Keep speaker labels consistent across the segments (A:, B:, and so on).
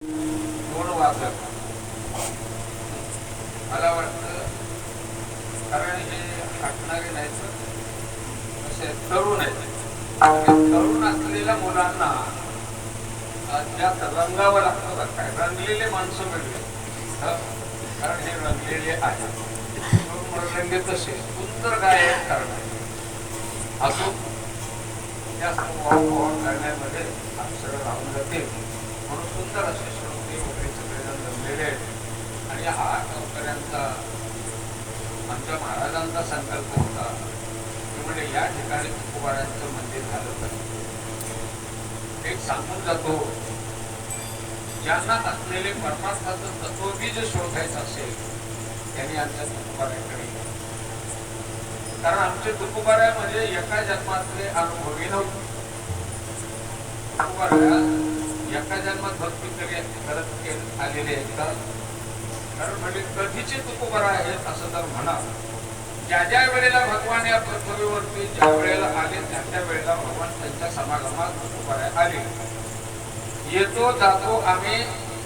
A: दोन वाचक मला वाटतं, कारण हे हटणारे नाहीत, असे तरुण आहेत. तरुण असलेल्या मुलांना त्यात रंगावं लागतं बरं काय. रंगलेले माणसं मिळले, कारण हे रंगलेले आहेत. रंगे तसे सुंदर गायन करणार असो, जास्त वाहून करण्यामध्ये अक्षर राहून जाते, म्हणून सुंदर असे श्रोते वगैरे सगळेजण जमलेले आहेत. आणि हा गावकऱ्यांचा, आमच्या महाराजांचा संकल्प होता की म्हणजे या ठिकाणी तुकोबारायांचं मंदिर झालं पाहिजे. एक सांगून जातो, ज्यांना असलेले परमार्थाचं तत्वबीज शोधायचं असेल त्यांनी आमच्या तुकोबाराकडे, कारण आमचे तुकोबारा म्हणजे एका जन्मातले अनुभवी नव्हते. तुकोबारा एका जन्मात भक्ती करत आलेले आहेत, कारण म्हणजे कधीचे तुकोबारा आहेत असं जर म्हणा, ज्या ज्या वेळेला भगवान या पृथ्वीवरती ज्या वेळेला आले त्या त्या वेळेला भगवान त्यांच्या समागमात तुकोबारा आले. येतो जातो आम्ही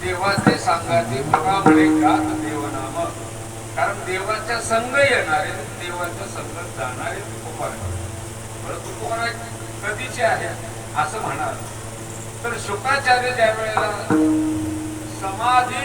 A: देवाचे सांगाते बघा म्हणे गात देवनाम, कारण देवाच्या संग येणारे, देवाच्या संग जाणारे तुकोबारा. बरं, तुकोबारा कधीचे आहे असं म्हणाल तर शुकाचार्य ज्या वेळेला समाधी